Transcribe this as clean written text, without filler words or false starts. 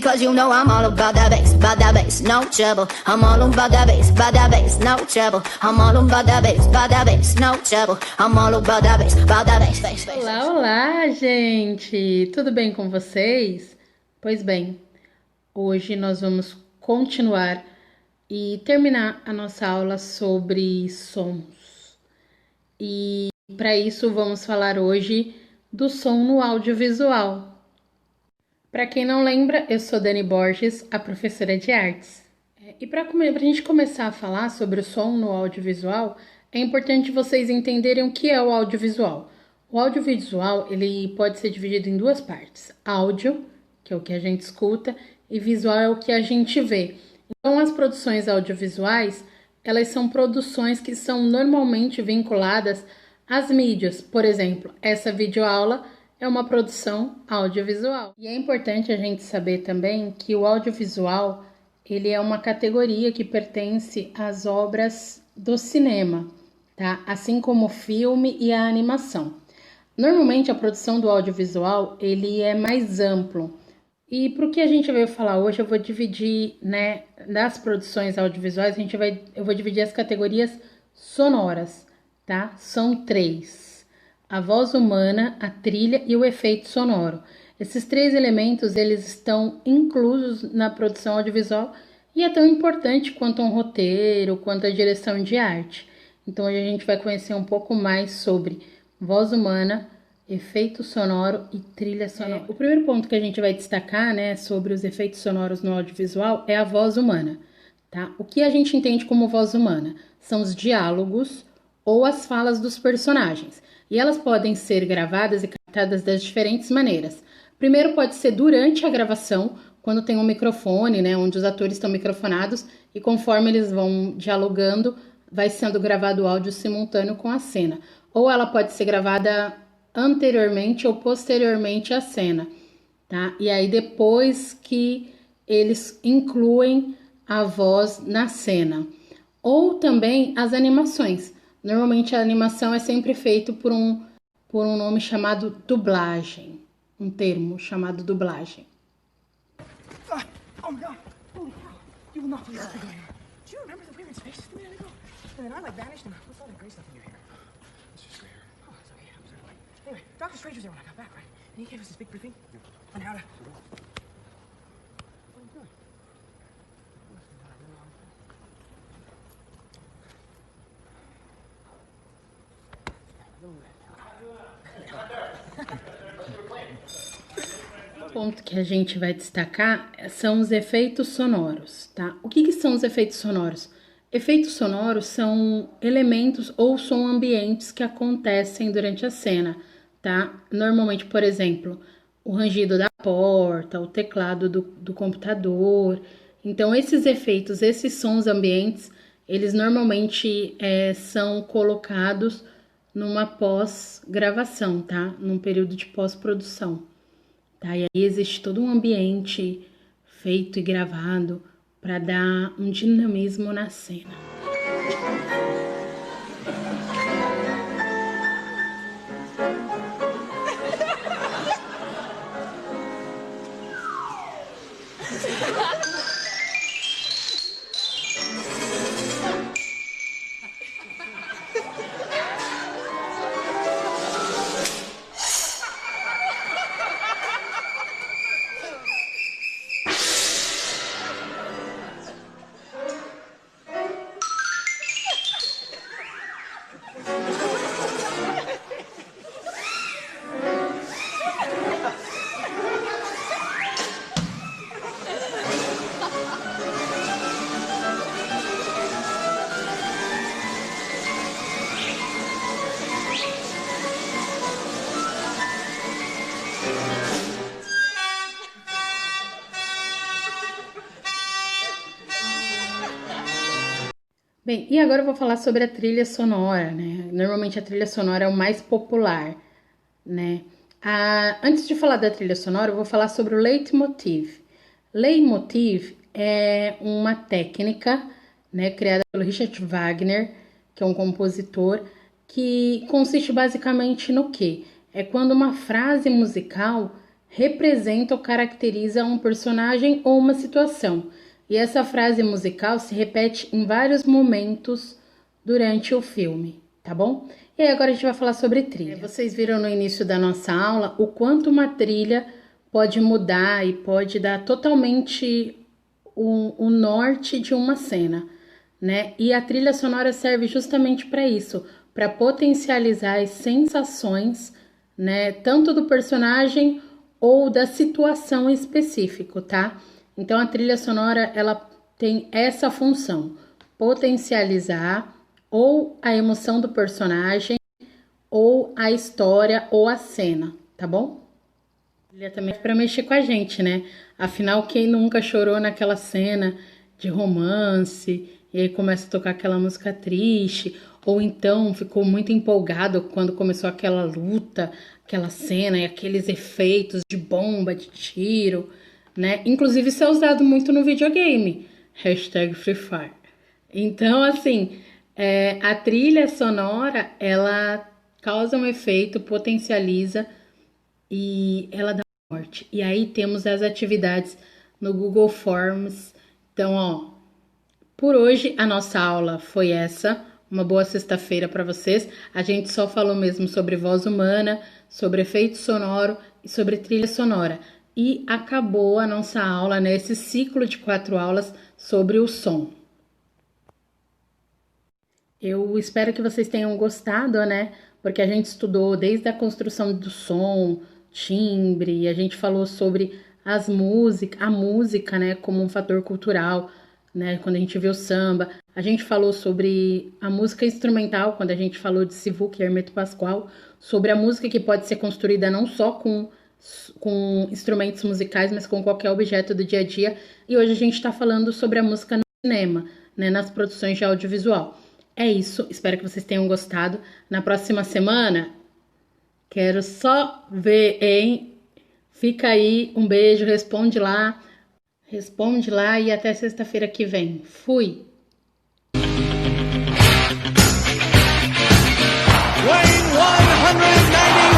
because you know I'm all about that bass, no trouble. I'm all about that bass, no trouble. I'm all about that bass, no trouble. I'm all about that bass. Olá, olá, gente! Tudo bem com vocês? Pois bem, hoje nós vamos continuar e terminar a nossa aula sobre sons. E para isso vamos falar hoje do som no audiovisual. Para quem não lembra, eu sou Dani Borges, a professora de artes. E para a gente começar a falar sobre o som no audiovisual, é importante vocês entenderem o que é o audiovisual. O audiovisual, ele pode ser dividido em duas partes. Áudio, que é o que a gente escuta, e visual é o que a gente vê. Então, as produções audiovisuais, elas são produções que são normalmente vinculadas às mídias. Por exemplo, essa videoaula é uma produção audiovisual. E é importante a gente saber também que o audiovisual, ele é uma categoria que pertence às obras do cinema, tá? Assim como o filme e a animação. Normalmente a produção do audiovisual, ele é mais amplo. E para o que a gente veio falar hoje, eu vou dividir, das produções audiovisuais, eu vou dividir as categorias sonoras, tá? São 3. A voz humana, a trilha e o efeito sonoro. Esses 3 elementos, eles estão inclusos na produção audiovisual e é tão importante quanto um roteiro, quanto a direção de arte. Então, hoje a gente vai conhecer um pouco mais sobre voz humana, efeito sonoro e trilha sonora. O primeiro ponto que a gente vai destacar, sobre os efeitos sonoros no audiovisual é a voz humana, tá? O que a gente entende como voz humana? São os diálogos ou as falas dos personagens. E elas podem ser gravadas e captadas das diferentes maneiras. Primeiro pode ser durante a gravação, quando tem um microfone, onde os atores estão microfonados e conforme eles vão dialogando, vai sendo gravado o áudio simultâneo com a cena. Ou ela pode ser gravada anteriormente ou posteriormente à cena, tá? E aí depois que eles incluem a voz na cena. Ou também as animações. Normalmente a animação é sempre feita por um nome chamado dublagem, um termo chamado dublagem. Oh my God! Holy cow! You will not believe what we're doing here. Do you remember the women's faces a minute ago? And then I vanished and what's all that gray stuff in your hair? Let's just stay here. Oh, it's okay. I'm sorry. Anyway, Dr. Strange was there when I got back, right? And he gave us this big briefing on how to... What are you doing? O ponto que a gente vai destacar são os efeitos sonoros, tá? O que são os efeitos sonoros? Efeitos sonoros são elementos ou som ambientes que acontecem durante a cena, tá? Normalmente, por exemplo, o rangido da porta, o teclado do computador. Então, esses efeitos, esses sons ambientes, eles normalmente são colocados numa pós-gravação, tá? Num período de pós-produção, tá? E aí existe todo um ambiente feito e gravado para dar um dinamismo na cena. Bem, e agora eu vou falar sobre a trilha sonora, Normalmente a trilha sonora é o mais popular, Antes de falar da trilha sonora, eu vou falar sobre o leitmotiv. Leitmotiv é uma técnica, criada pelo Richard Wagner, que é um compositor, que consiste basicamente no quê? É quando uma frase musical representa ou caracteriza um personagem ou uma situação. E essa frase musical se repete em vários momentos durante o filme, tá bom? E aí agora a gente vai falar sobre trilha. Vocês viram no início da nossa aula o quanto uma trilha pode mudar e pode dar totalmente o norte de uma cena, né? E a trilha sonora serve justamente para isso, para potencializar as sensações, né? Tanto do personagem ou da situação em específico, tá? Então a trilha sonora ela tem essa função, potencializar ou a emoção do personagem ou a história ou a cena, tá bom? Ele é também para mexer com a gente, né? Afinal, quem nunca chorou naquela cena de romance e aí começa a tocar aquela música triste, ou então ficou muito empolgado quando começou aquela luta, aquela cena e aqueles efeitos de bomba, de tiro, né? Inclusive isso é usado muito no videogame, #Free Fire. Então, assim, a trilha sonora, ela causa um efeito, potencializa e ela dá morte. E aí temos as atividades no Google Forms. Então, ó, por hoje a nossa aula foi essa. Uma boa sexta-feira para vocês. A gente só falou mesmo sobre voz humana, sobre efeito sonoro e sobre trilha sonora. E acabou a nossa aula, né? Esse ciclo de 4 aulas sobre o som. Eu espero que vocês tenham gostado, né? Porque a gente estudou desde a construção do som, timbre, a gente falou sobre a música, né, como um fator cultural, né, quando a gente viu samba. A gente falou sobre a música instrumental, quando a gente falou de Sivuca e Hermeto Pascoal, sobre a música que pode ser construída não só com instrumentos musicais, mas com qualquer objeto do dia a dia. E hoje a gente está falando sobre a música no cinema, né, nas produções de audiovisual. É isso, espero que vocês tenham gostado. Na próxima semana, quero só ver, hein? Fica aí, um beijo, responde lá e até sexta-feira que vem. Fui! Weighing 190